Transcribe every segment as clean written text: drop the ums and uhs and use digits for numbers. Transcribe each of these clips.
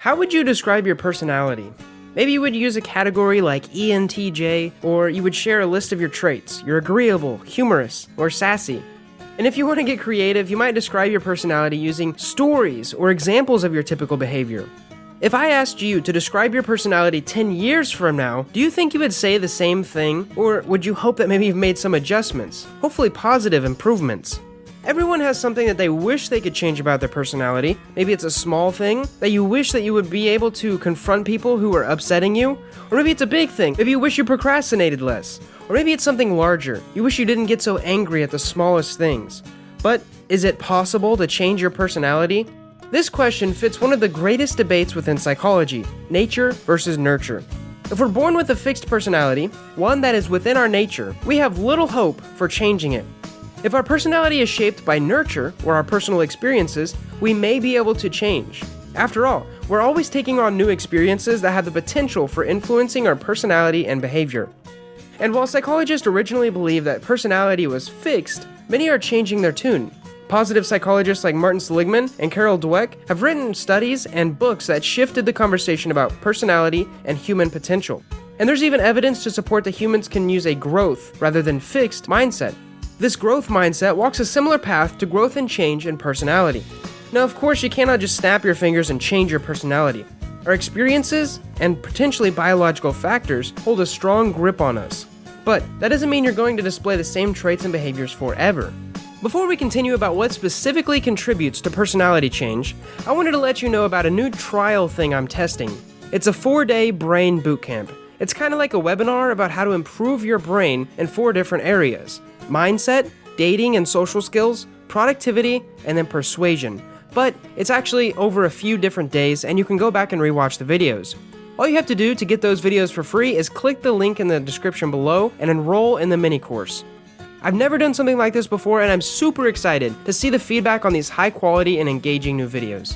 How would you describe your personality? Maybe you would use a category like ENTJ, or you would share a list of your traits. You're agreeable, humorous, or sassy. And if you want to get creative, you might describe your personality using stories or examples of your typical behavior. If I asked you to describe your personality 10 years from now, do you think you would say the same thing? Or would you hope that maybe you've made some adjustments, hopefully positive improvements? Everyone has something that they wish they could change about their personality. Maybe it's a small thing that you wish that you would be able to confront people who are upsetting you. Or maybe it's a big thing. Maybe you wish you procrastinated less. Or maybe it's something larger. You wish you didn't get so angry at the smallest things. But is it possible to change your personality? This question fits one of the greatest debates within psychology: nature versus nurture. If we're born with a fixed personality, one that is within our nature, we have little hope for changing it. If our personality is shaped by nurture or our personal experiences, we may be able to change. After all, we're always taking on new experiences that have the potential for influencing our personality and behavior. And while psychologists originally believed that personality was fixed, many are changing their tune. Positive psychologists like Martin Seligman and Carol Dweck have written studies and books that shifted the conversation about personality and human potential. And there's even evidence to support that humans can use a growth rather than fixed mindset. This growth mindset walks a similar path to growth and change in personality. Now, of course, you cannot just snap your fingers and change your personality. Our experiences and potentially biological factors hold a strong grip on us. But that doesn't mean you're going to display the same traits and behaviors forever. Before we continue about what specifically contributes to personality change, I wanted to let you know about a new trial thing I'm testing. It's a 4-day brain bootcamp. It's kind of like a webinar about how to improve your brain in 4 different areas: mindset, dating and social skills, productivity, and then persuasion. But it's actually over a few different days, and you can go back and rewatch the videos. All you have to do to get those videos for free is click the link in the description below and enroll in the mini course. I've never done something like this before, and I'm super excited to see the feedback on these high quality and engaging new videos.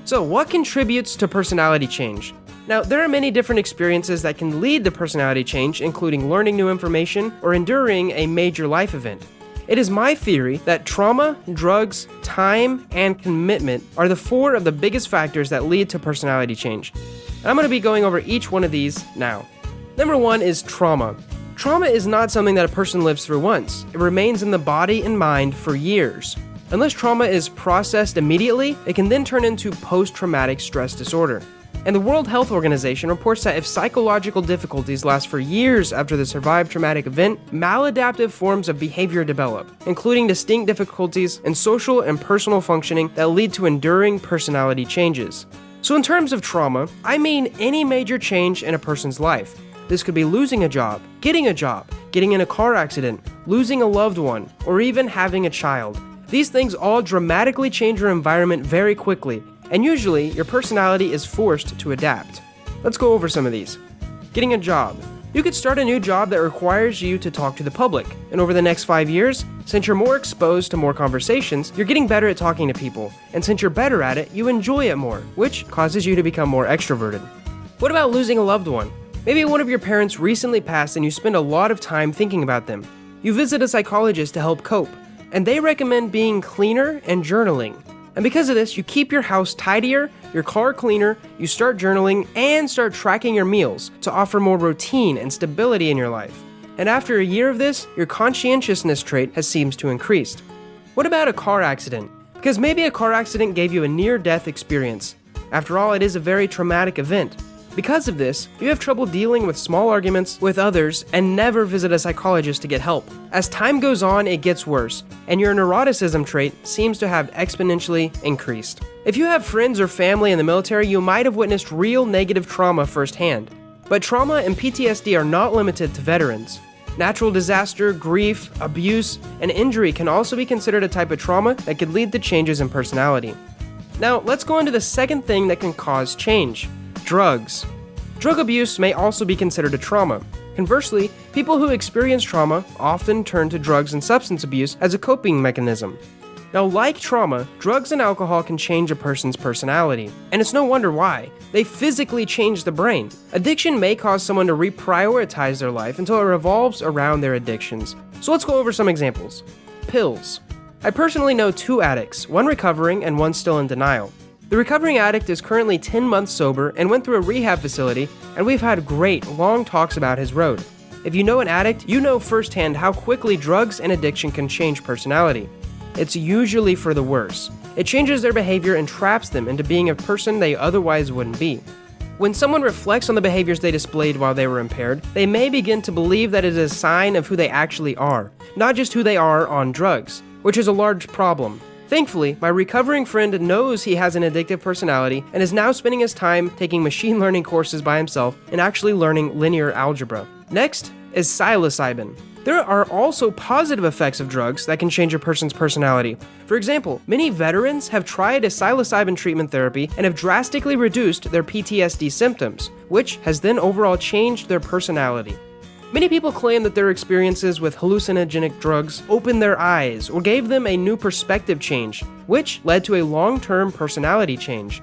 So what contributes to personality change? Now, there are many different experiences that can lead to personality change, including learning new information or enduring a major life event. It is my theory that trauma, drugs, time, and commitment are the 4 of the biggest factors that lead to personality change. And I'm going to be going over each one of these now. Number 1 is trauma. Trauma is not something that a person lives through once. It remains in the body and mind for years. Unless trauma is processed immediately, it can then turn into post-traumatic stress disorder. And the World Health Organization reports that if psychological difficulties last for years after the survived traumatic event, maladaptive forms of behavior develop, including distinct difficulties in social and personal functioning that lead to enduring personality changes. So in terms of trauma, I mean any major change in a person's life. This could be losing a job, getting in a car accident, losing a loved one, or even having a child. These things all dramatically change your environment very quickly, and usually your personality is forced to adapt. Let's go over some of these. Getting a job. You could start a new job that requires you to talk to the public, and over the next 5 years, since you're more exposed to more conversations, you're getting better at talking to people, and since you're better at it, you enjoy it more, which causes you to become more extroverted. What about losing a loved one? Maybe one of your parents recently passed and you spend a lot of time thinking about them. You visit a psychologist to help cope, and they recommend being cleaner and journaling. And because of this, you keep your house tidier, your car cleaner, you start journaling, and start tracking your meals to offer more routine and stability in your life. And after a year of this, your conscientiousness trait seems to increase. What about a car accident? Because maybe a car accident gave you a near-death experience. After all, it is a very traumatic event. Because of this, you have trouble dealing with small arguments with others and never visit a psychologist to get help. As time goes on, it gets worse, and your neuroticism trait seems to have exponentially increased. If you have friends or family in the military, you might have witnessed real negative trauma firsthand. But trauma and PTSD are not limited to veterans. Natural disaster, grief, abuse, and injury can also be considered a type of trauma that could lead to changes in personality. Now, let's go into the second thing that can cause change. Drugs. Drug abuse may also be considered a trauma. Conversely, people who experience trauma often turn to drugs and substance abuse as a coping mechanism. Now, like trauma, drugs and alcohol can change a person's personality, and it's no wonder why. They physically change the brain. Addiction may cause someone to reprioritize their life until it revolves around their addictions. So let's go over some examples. Pills. I personally know 2 addicts, one recovering and one still in denial. The recovering addict is currently 10 months sober and went through a rehab facility, and we've had great, long talks about his road. If you know an addict, you know firsthand how quickly drugs and addiction can change personality. It's usually for the worse. It changes their behavior and traps them into being a person they otherwise wouldn't be. When someone reflects on the behaviors they displayed while they were impaired, they may begin to believe that it is a sign of who they actually are, not just who they are on drugs, which is a large problem. Thankfully, my recovering friend knows he has an addictive personality and is now spending his time taking machine learning courses by himself and actually learning linear algebra. Next is psilocybin. There are also positive effects of drugs that can change a person's personality. For example, many veterans have tried a psilocybin treatment therapy and have drastically reduced their PTSD symptoms, which has then overall changed their personality. Many people claim that their experiences with hallucinogenic drugs opened their eyes or gave them a new perspective change, which led to a long-term personality change.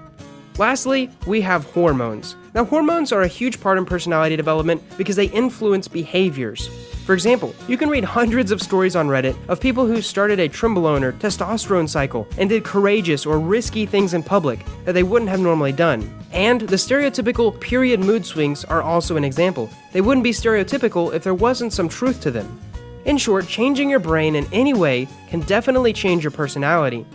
Lastly, we have hormones. Now, hormones are a huge part in personality development because they influence behaviors. For example, you can read hundreds of stories on Reddit of people who started a TRENBOLONE or testosterone cycle and did courageous or risky things in public that they wouldn't have normally done. And the stereotypical period mood swings are also an example. They wouldn't be stereotypical if there wasn't some truth to them. In short, changing your brain in any way can definitely change your personality.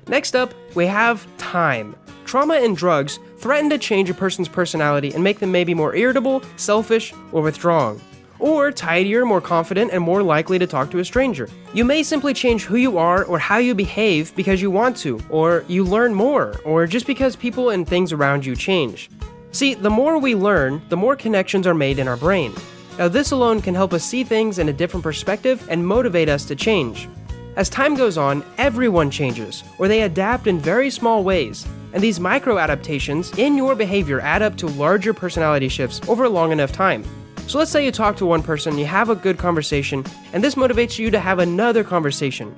Next up, we have time. Trauma and drugs threaten to change a person's personality and make them maybe more irritable, selfish, or withdrawing. Or tidier, more confident, and more likely to talk to a stranger. You may simply change who you are or how you behave because you want to, or you learn more, or just because people and things around you change. See, the more we learn, the more connections are made in our brain. Now, this alone can help us see things in a different perspective and motivate us to change. As time goes on, everyone changes, or they adapt in very small ways, and these micro-adaptations in your behavior add up to larger personality shifts over a long enough time. So let's say you talk to one person, you have a good conversation, and this motivates you to have another conversation.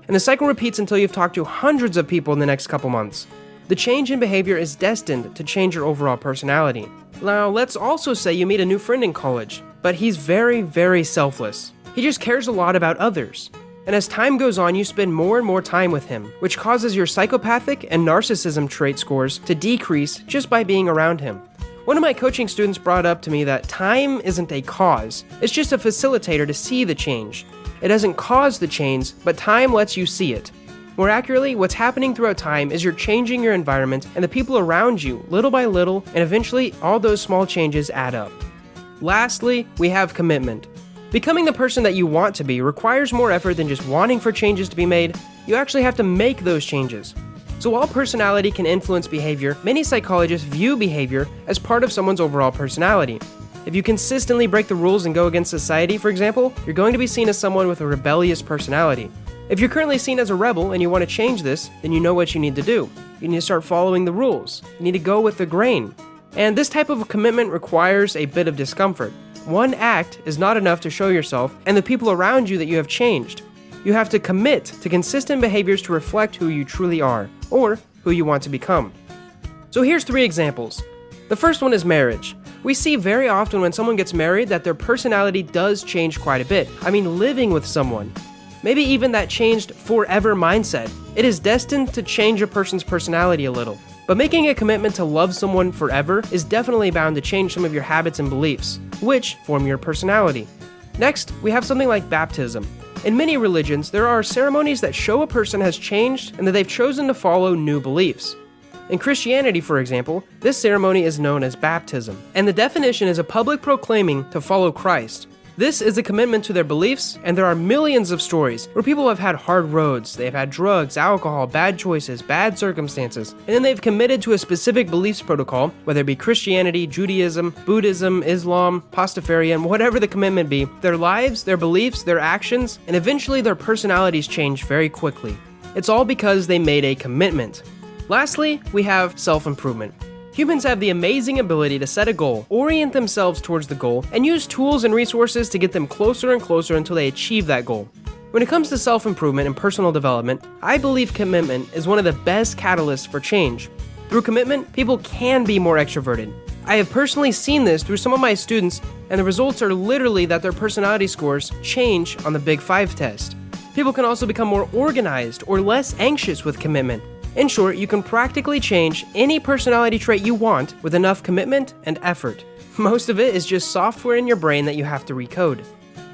And the cycle repeats until you've talked to hundreds of people in the next couple months. The change in behavior is destined to change your overall personality. Now, let's also say you meet a new friend in college, but he's very, very selfless. He just cares a lot about others. And as time goes on, you spend more and more time with him, which causes your psychopathic and narcissism trait scores to decrease just by being around him. One of my coaching students brought up to me that time isn't a cause, it's just a facilitator to see the change. It doesn't cause the change, but time lets you see it. More accurately, what's happening throughout time is you're changing your environment and the people around you, little by little, and eventually all those small changes add up. Lastly, we have commitment. Becoming the person that you want to be requires more effort than just wanting for changes to be made. You actually have to make those changes. So while personality can influence behavior, many psychologists view behavior as part of someone's overall personality. If you consistently break the rules and go against society, for example, you're going to be seen as someone with a rebellious personality. If you're currently seen as a rebel and you want to change this, then you know what you need to do. You need to start following the rules. You need to go with the grain. And this type of commitment requires a bit of discomfort. One act is not enough to show yourself and the people around you that you have changed. You have to commit to consistent behaviors to reflect who you truly are, or who you want to become. So here's 3 examples. The first one is marriage. We see very often when someone gets married that their personality does change quite a bit. I mean, living with someone. Maybe even that changed forever mindset. It is destined to change a person's personality a little. But making a commitment to love someone forever is definitely bound to change some of your habits and beliefs, which form your personality. Next, we have something like baptism. In many religions, there are ceremonies that show a person has changed and that they've chosen to follow new beliefs. In Christianity, for example, this ceremony is known as baptism, and the definition is a public proclaiming to follow Christ. This is a commitment to their beliefs, and there are millions of stories where people have had hard roads, they've had drugs, alcohol, bad choices, bad circumstances, and then they've committed to a specific beliefs protocol, whether it be Christianity, Judaism, Buddhism, Islam, Pastafarian, whatever the commitment be. Their lives, their beliefs, their actions, and eventually their personalities change very quickly. It's all because they made a commitment. Lastly, we have self-improvement. Humans have the amazing ability to set a goal, orient themselves towards the goal, and use tools and resources to get them closer and closer until they achieve that goal. When it comes to self-improvement and personal development, I believe commitment is one of the best catalysts for change. Through commitment, people can be more extroverted. I have personally seen this through some of my students, and the results are literally that their personality scores change on the Big 5 test. People can also become more organized or less anxious with commitment. In short, you can practically change any personality trait you want with enough commitment and effort. Most of it is just software in your brain that you have to recode.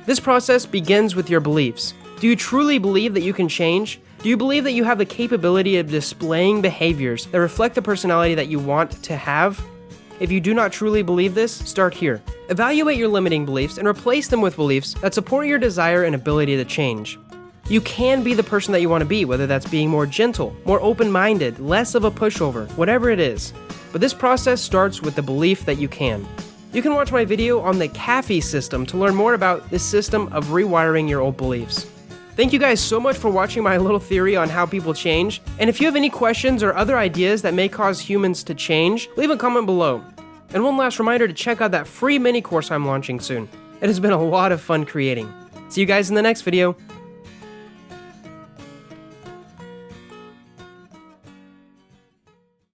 This process begins with your beliefs. Do you truly believe that you can change? Do you believe that you have the capability of displaying behaviors that reflect the personality that you want to have? If you do not truly believe this, start here. Evaluate your limiting beliefs and replace them with beliefs that support your desire and ability to change. You can be the person that you want to be, whether that's being more gentle, more open-minded, less of a pushover, whatever it is. But this process starts with the belief that you can. You can watch my video on the CAFE system to learn more about this system of rewiring your old beliefs. Thank you guys so much for watching my little theory on how people change. And if you have any questions or other ideas that may cause humans to change, leave a comment below. And one last reminder to check out that free mini course I'm launching soon. It has been a lot of fun creating. See you guys in the next video.